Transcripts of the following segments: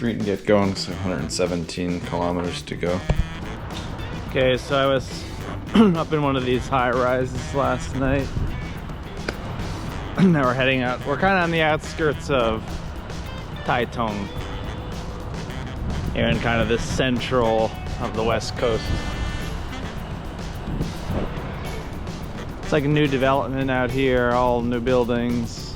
street and get going. So 117 kilometers to go. Okay, so I was up in one of these high rises last night. Now we're heading out. We're kind of on the outskirts of Taichung. Here in kind of the central of the west coast. It's like a new development out here, all new buildings.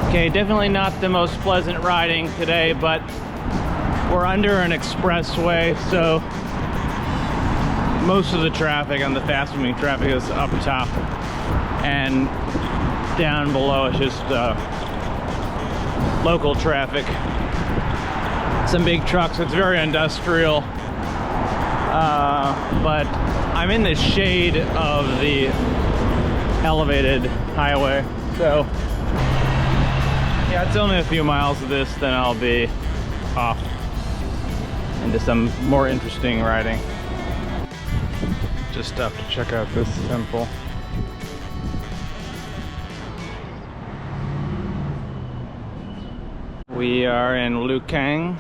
Okay, definitely not the most pleasant riding today, but we're under an expressway, so most of the traffic on the fast moving traffic is up top, and down below it's just local traffic. Some big trucks. It's very industrial, but I'm in the shade of the elevated highway, so yeah, it's only a few miles of this, then I'll be off into some more interesting riding. Just stopped to check out this temple. We are in Lukang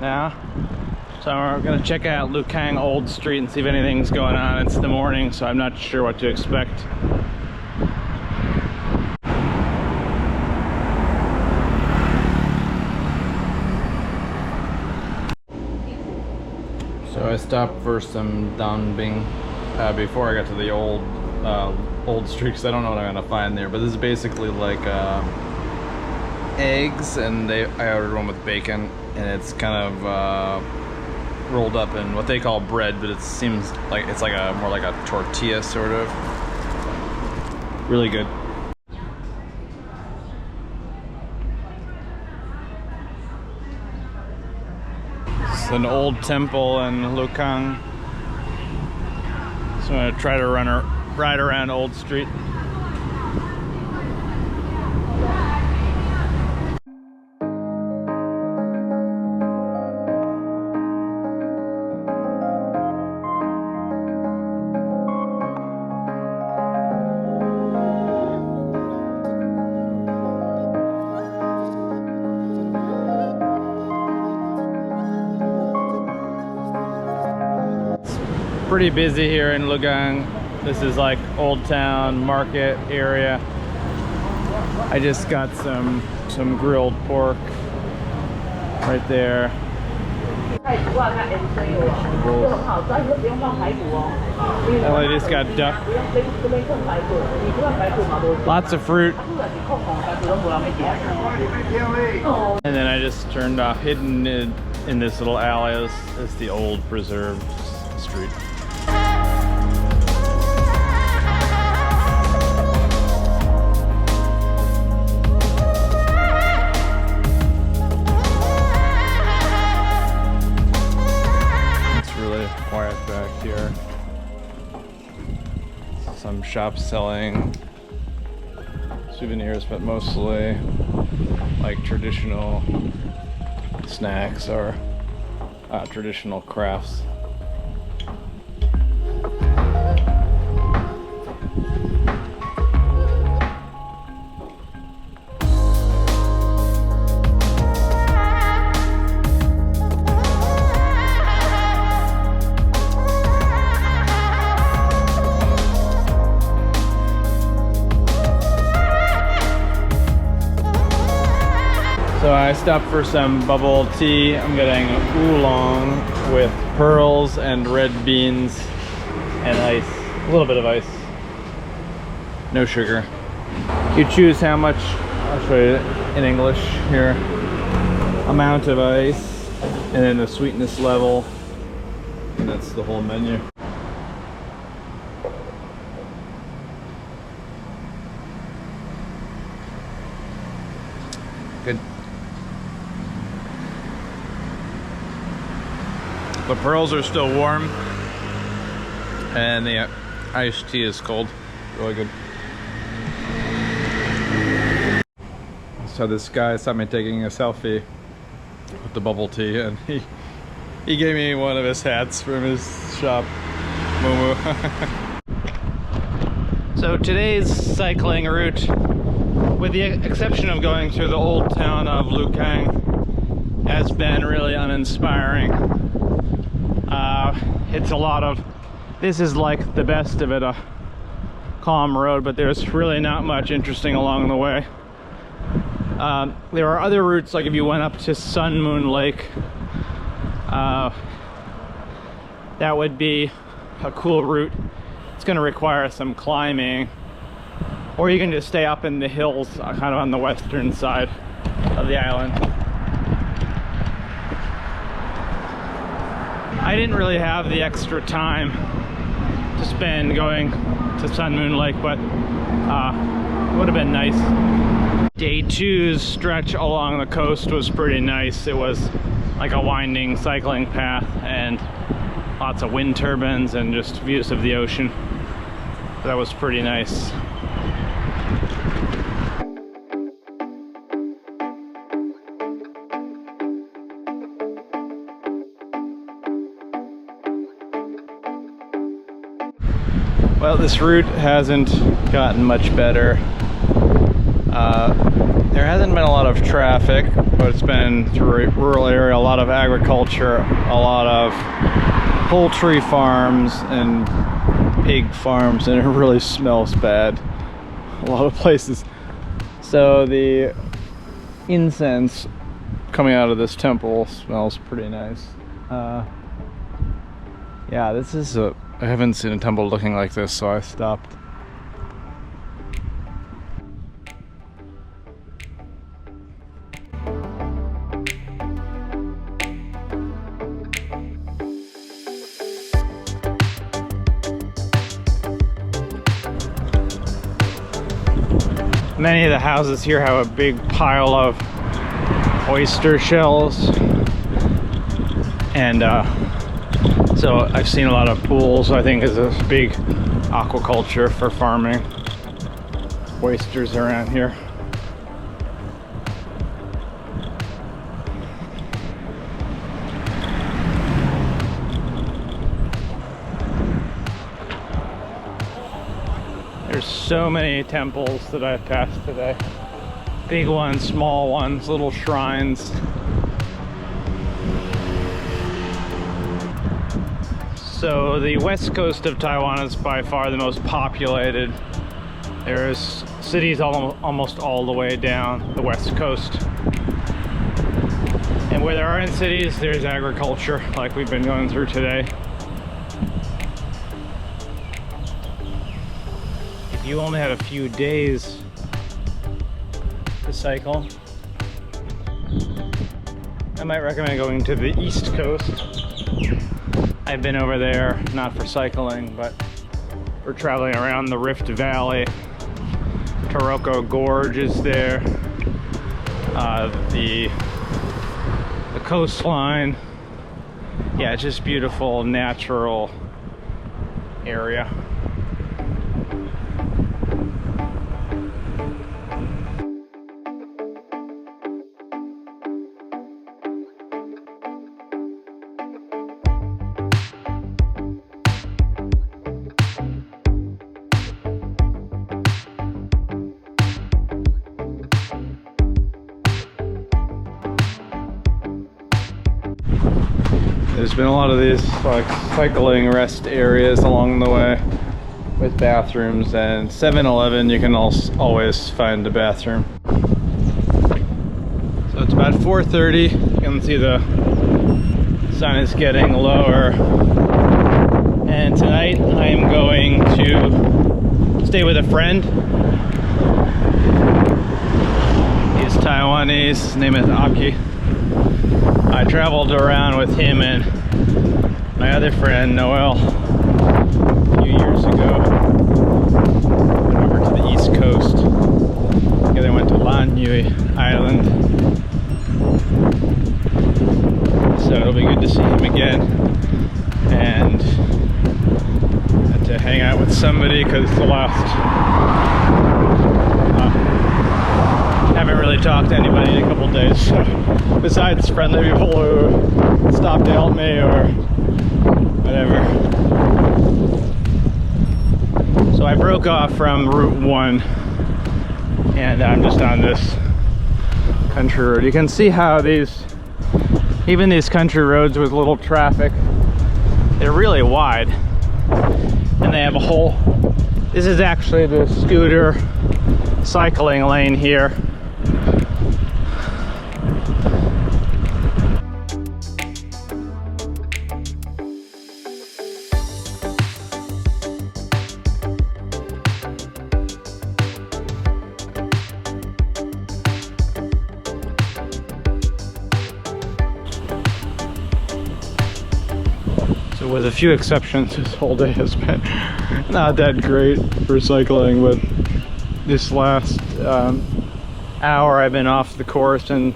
now, so we're gonna check out Lukang Old Street and see if anything's going on. It's the morning, so I'm not sure what to expect. So I stopped for some danbing before I got to the old street, because I don't know what I'm gonna find there. But this is basically like eggs, and I ordered one with bacon, and it's kind of rolled up in what they call bread, but it seems like it's like more like a tortilla sort of. Really good. It's an old temple in Lukang, so I'm gonna try to ride around Old Street. Pretty busy here in Lukang. This is like Old Town Market area. I just got some grilled pork right there. That lady's got duck. Lots of fruit. And then I just turned off, hidden in this little alley is the old preserved street. Quiet back here. Some shops selling souvenirs, but mostly like traditional snacks or traditional crafts. So I stopped for some bubble tea. I'm getting oolong with pearls and red beans and ice. A little bit of ice. No sugar. You choose how much, I'll show you in English here, amount of ice, and then the sweetness level, and that's the whole menu. Good. The pearls are still warm, and the iced tea is cold. Really good. So this guy saw me taking a selfie with the bubble tea, and he gave me one of his hats from his shop, Momo. So today's cycling route, with the exception of going through the old town of Lukang, has been really uninspiring. It's a lot of, this is like the best of it, a calm road, but there's really not much interesting along the way. There are other routes, like if you went up to Sun Moon Lake, that would be a cool route. It's going to require some climbing, or you can just stay up in the hills kind of on the western side of the island. I didn't really have the extra time to spend going to Sun Moon Lake, but it would have been nice. Day 2's stretch along the coast was pretty nice. It was like a winding cycling path and lots of wind turbines and just views of the ocean. That was pretty nice. Well, this route hasn't gotten much better. There hasn't been a lot of traffic, but it's been through a rural area, a lot of agriculture, a lot of poultry farms and pig farms, and it really smells bad a lot of places. So the incense coming out of this temple smells pretty nice. Yeah, this is I haven't seen a temple looking like this, so I stopped. Many of the houses here have a big pile of oyster shells, and so I've seen a lot of pools. I think is a big aquaculture for farming oysters around here. There's so many temples that I've passed today. Big ones, small ones, little shrines. So the west coast of Taiwan is by far the most populated. There's cities almost all the way down the west coast. And where there aren't cities, there's agriculture, like we've been going through today. If you only had a few days to cycle, I might recommend going to the east coast. I've been over there, not for cycling, but we're traveling around the Rift Valley. Taroko Gorge is there. The coastline. Yeah, it's just beautiful, natural area. There's been a lot of these like cycling rest areas along the way with bathrooms, and 7-Eleven you can always find a bathroom. So it's about 4:30. You can see the sun is getting lower, and tonight I am going to stay with a friend. He's Taiwanese. His name is Aki. I traveled around with him and my other friend, Noel, a few years ago. Went over to the east coast. Together went to Lanyue Island. So it'll be good to see him again. And had to hang out with somebody because the last... haven't really talked to anybody in a couple days, so besides friendly people who stopped to help me or whatever. So I broke off from Route 1 and I'm just on this country road. You can see how even these country roads with little traffic, they're really wide. And they have a whole, this is actually the scooter cycling lane here. So with a few exceptions, this whole day has been not that great for cycling, but this last hour I've been off the course and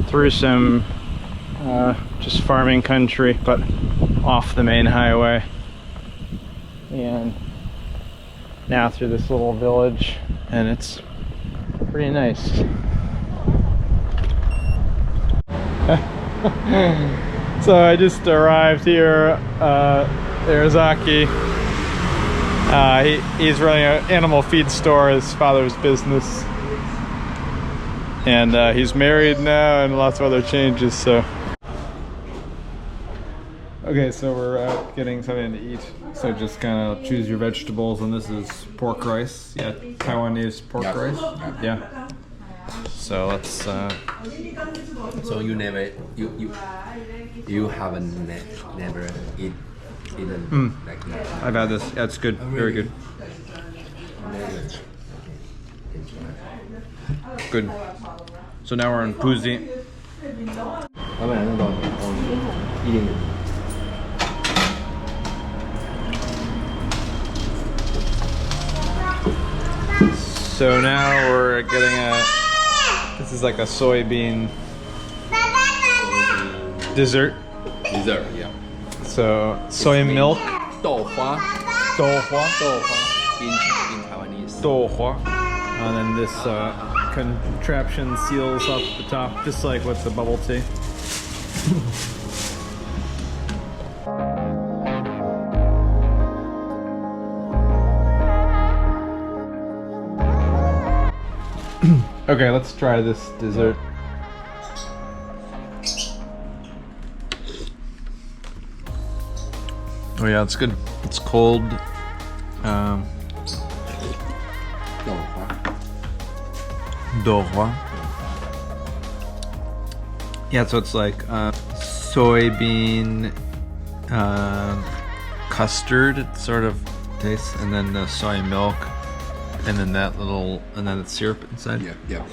through some just farming country, but off the main highway, and now through this little village, and it's pretty nice. So I just arrived here. Arizaki, he's running an animal feed store, his father's business, and he's married now and lots of other changes. So okay, so we're out getting something to eat, so just kind of choose your vegetables, and this is pork rice. Yeah, Taiwanese pork rice. Yeah, so let's So you never you haven't never eaten like that. I've had this. Yeah, it's good. Very good. Good. So now we're in Puzi. Eating. So now we're getting this is like a soybean dessert. Dessert, yeah. So soy milk. 豆花 Douhua. in Taiwanese. Douhua. And then this contraption seals up the top, just like with the bubble tea. Okay, let's try this dessert. Oh yeah, it's good. It's cold. 豆花 Douhua. Yeah, so it's like soybean custard. It sort of tastes, and then the soy milk, and then that little, and then it's syrup inside. Yeah, yeah.